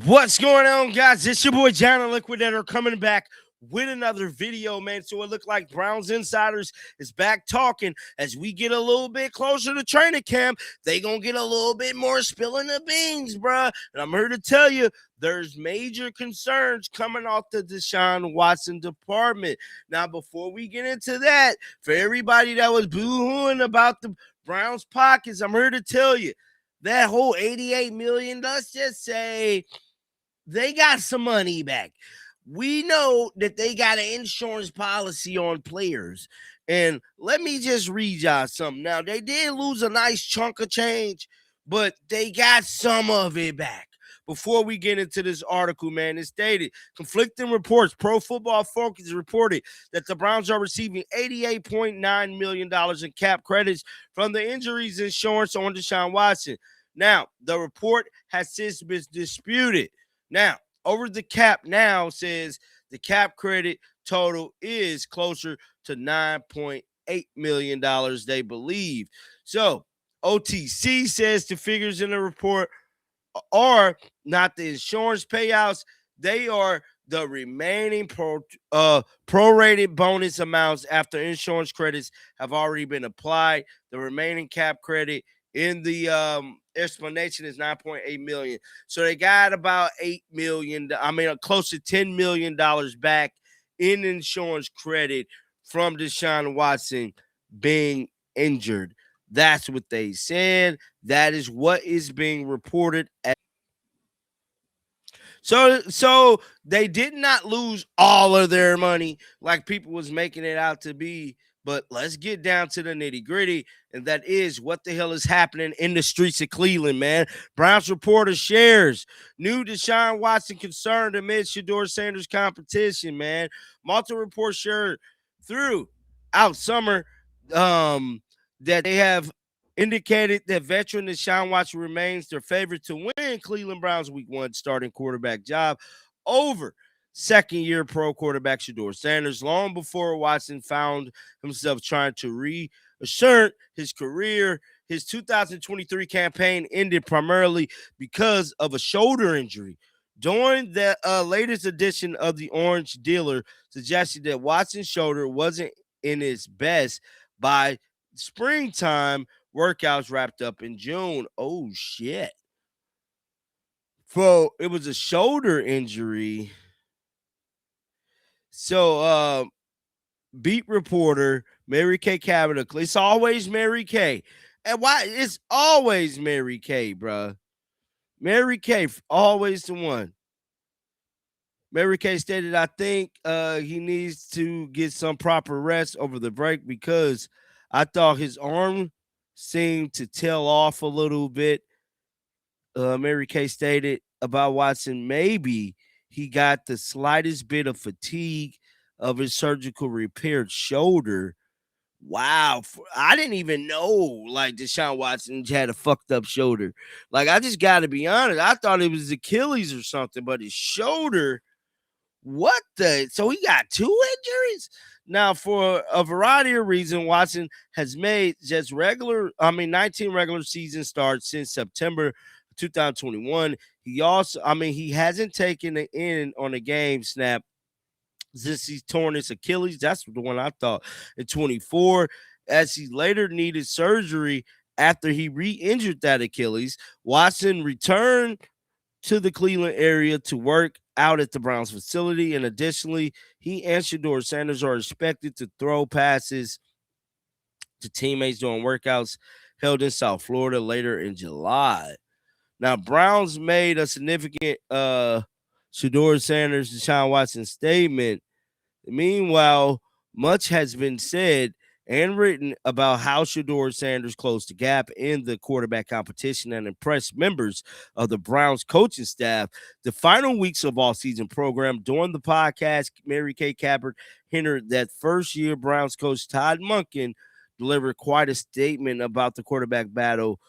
What's going on, guys? It's your boy John the Liquidator coming back with another video, man. So it looked like Browns Insiders is back talking as we get a little bit closer to training camp. They gonna get a little bit more spilling the beans, bruh. And I'm here to tell you, there's major concerns coming off the Deshaun Watson department. Now, before we get into that, for everybody that was boo-hooing about the Browns pockets, I'm here to tell you, that whole $88 million, let's just say they got some money back. We know that they got an insurance policy on players. And let me just read y'all something. Now, they did lose a nice chunk of change, but they got some of it back. Before we get into this article, man, it stated conflicting reports. Pro Football Focus reported that the Browns are receiving $88.9 million in cap credits from the injuries insurance on Deshaun Watson. Now, the report has since been disputed. Now, over the cap now says the cap credit total is closer to $9.8 million, they believe. So, OTC says the figures in the report are not the insurance payouts, they are the remaining prorated bonus amounts after insurance credits have already been applied. The remaining cap credit in the explanation is 9.8 million. So they got about 8 million, close to $10 million back in insurance credit from Deshaun Watson being injured. That's what they said. That is what is being reported. So they did not lose all of their money like people was making it out to be. But let's get down to the nitty-gritty, and that is what the hell is happening in the streets of Cleveland, man. Browns reporter shares new Deshaun Watson concerned amid Shedeur Sanders competition, man. Multiple reports shared throughout summer that they have indicated that veteran Deshaun Watson remains their favorite to win Cleveland Browns Week 1 starting quarterback job over second-year pro quarterback Shedeur Sanders, long before Watson found himself trying to reassert his career. His 2023 campaign ended primarily because of a shoulder injury. During the latest edition of the Orange Dealer, suggested that Watson's shoulder wasn't in its best by springtime. Workouts wrapped up in June. Oh, shit. So it was a shoulder injury. So, beat reporter Mary Kay Cavanaugh. It's always Mary Kay. And why? It's always Mary Kay, bruh. Mary Kay, always the one. Mary Kay stated, I think he needs to get some proper rest over the break because I thought his arm seemed to tail off a little bit. Mary Kay stated about Watson, maybe he got the slightest bit of fatigue of his surgical repaired shoulder. Wow. I didn't even know like Deshaun Watson had a fucked up shoulder. Like, I just got to be honest. I thought it was Achilles or something, but his shoulder, what the? So he got two injuries? Now, for a variety of reasons, Watson has made just 19 regular season starts since September 2021. He also, he hasn't taken it in on a game snap since he's torn his Achilles. That's the one I thought in 24, as he later needed surgery after he re-injured that Achilles. Watson returned to the Cleveland area to work out at the Browns facility, and additionally, he and Shedeur Sanders are expected to throw passes to teammates during workouts held in South Florida later in July. Now, Browns made a significant Shedeur Sanders, Deshaun Watson statement. Meanwhile, much has been said and written about how Shedeur Sanders closed the gap in the quarterback competition and impressed members of the Browns coaching staff. The final weeks of all-season program, during the podcast, Mary Kay Cabot hinted that first-year Browns coach Todd Monken delivered quite a statement about the quarterback battle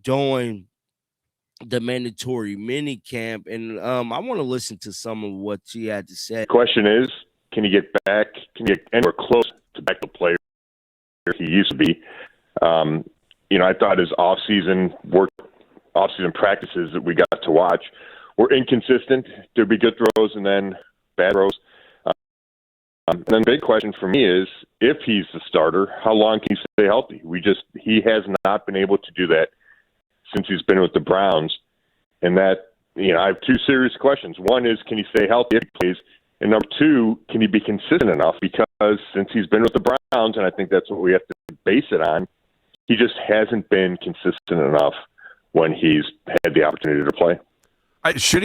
during the mandatory mini camp. And I want to listen to some of what she had to say. Question is, can you get anywhere close to back the player he used to be? I thought his off-season practices that we got to watch were inconsistent. There'd be good throws and then bad throws. And then the big question for me is, if he's the starter, how long can he stay healthy? He has not been able to do that since he's been with the Browns. And that, I have two serious questions. One is, can he stay healthy if he plays? And number two, can he be consistent enough? Because since he's been with the Browns, and I think that's what we have to base it on, he just hasn't been consistent enough when he's had the opportunity to play. Should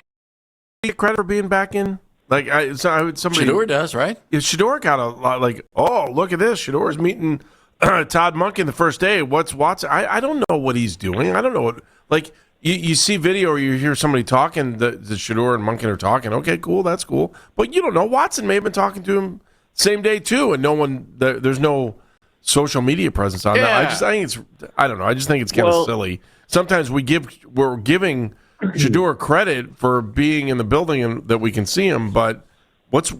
he get credit for being back in? Somebody Shador does, right? Yeah, Shador got a lot look at this. Shador's meeting Todd Monken the first day. What's Watson? I don't know what he's doing. I don't know what, you see video or you hear somebody talking, the Shador and Monken are talking. Okay, cool, that's cool. But you don't know. Watson may have been talking to him same day too, and there's no social media presence on that. I don't know. I just think it's kind of silly. Sometimes we're giving Shador credit for being in the building and that we can see him, but what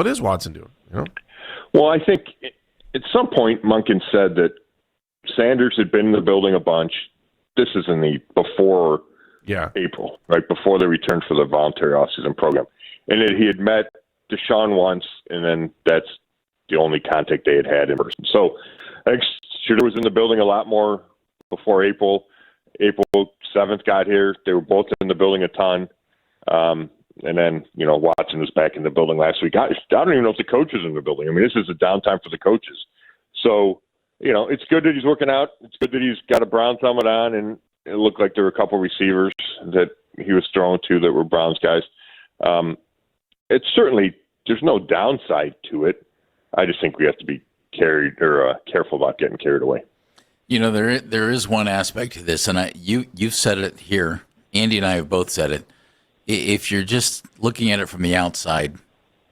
is Watson doing? Well, I think at some point Monken said that Sanders had been in the building a bunch. This is before April, right before they returned for the voluntary offseason program, and that he had met Deshaun once, and then that's the only contact they had in person. So I think Shador was in the building a lot more before April. April 7th got here. They were both in the building a ton. And then, Watson was back in the building last week. I don't even know if the coach is in the building. I mean, this is a downtime for the coaches. So, it's good that he's working out. It's good that he's got a Browns helmet on, and it looked like there were a couple receivers that he was throwing to that were Browns guys. It's certainly, there's no downside to it. I just think we have to be careful about getting carried away. There is one aspect to this, and you've said it here. Andy and I have both said it. If you're just looking at it from the outside,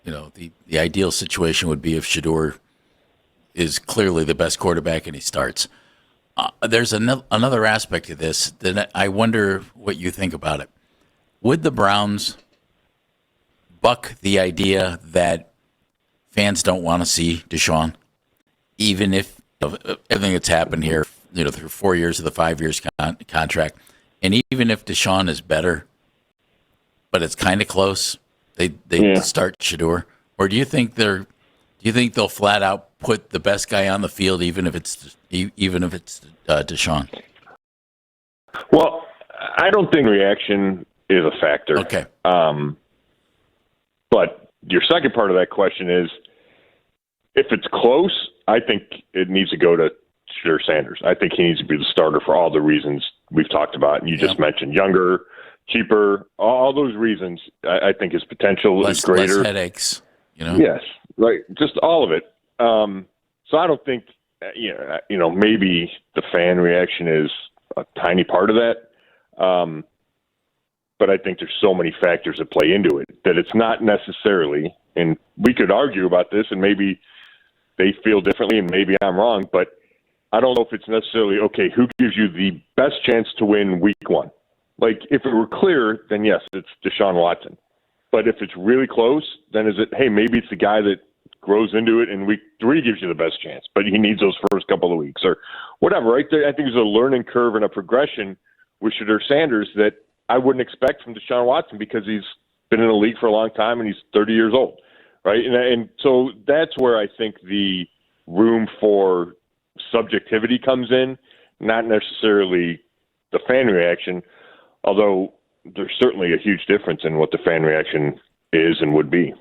the ideal situation would be if Shador is clearly the best quarterback and he starts. There's another aspect to this that I wonder what you think about it. Would the Browns buck the idea that fans don't want to see Deshaun, even if everything that's happened here, through 4 years of the 5 years contract, and even if Deshaun is better, but it's kind of close, they start Shador? Or do you think they'll flat out put the best guy on the field, even if it's Deshaun? Well, I don't think reaction is a factor. Okay. But your second part of that question is, if it's close, I think it needs to go to Shador Sanders. I think he needs to be the starter for all the reasons we've talked about. And you just mentioned younger, cheaper, all those reasons. I think his potential is greater. Less headaches, Yes, right. Just all of it. So I don't think, maybe the fan reaction is a tiny part of that. But I think there's so many factors that play into it that it's not necessarily, and we could argue about this, and maybe they feel differently, and maybe I'm wrong, but I don't know if it's necessarily, okay, who gives you the best chance to win week one? Like, if it were clear, then yes, it's Deshaun Watson. But if it's really close, then is it, hey, maybe it's the guy that grows into it and week 3 gives you the best chance, but he needs those first couple of weeks or whatever, right? I think there's a learning curve and a progression with Shador Sanders that I wouldn't expect from Deshaun Watson because he's been in the league for a long time and he's 30 years old, right? And so that's where I think the room for subjectivity comes in, not necessarily the fan reaction, although there's certainly a huge difference in what the fan reaction is and would be.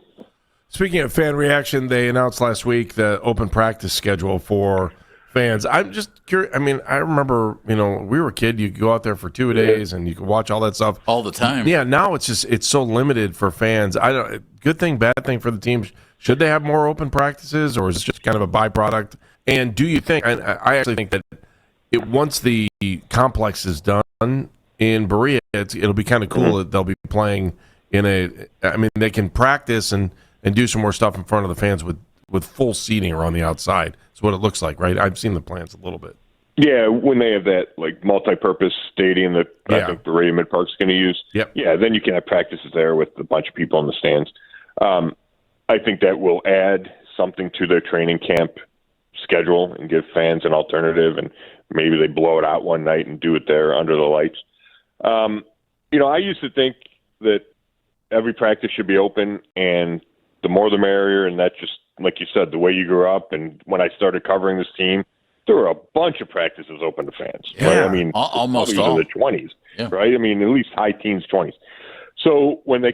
Speaking of fan reaction, they announced last week the open practice schedule for fans. I'm just curious. I mean, I remember, we were a kid, you could go out there for 2 days and you could watch all that stuff all the time. Yeah, now it's so limited for fans. I don't. Good thing, bad thing for the team. Should they have more open practices, or is it just kind of a byproduct? And do you think? I actually think that once the complex is done in Berea, it'll be kind of cool that they'll be playing in a. I mean, they can practice and do some more stuff in front of the fans with full seating around the outside. That's what it looks like, right? I've seen the plans a little bit. Yeah, when they have that like multi-purpose stadium that I think the Radio Mid Park's going to use. Yep. Yeah, then you can have practices there with a bunch of people in the stands. I think that will add something to their training camp schedule and give fans an alternative, and maybe they blow it out one night and do it there under the lights. I used to think that every practice should be open, and the more the merrier. And that just, like you said, the way you grew up. And when I started covering this team, there were a bunch of practices open to fans. Yeah. Right? I mean, Almost probably all. in the 20s, Yeah. right? I mean, at least high teens, 20s. So when they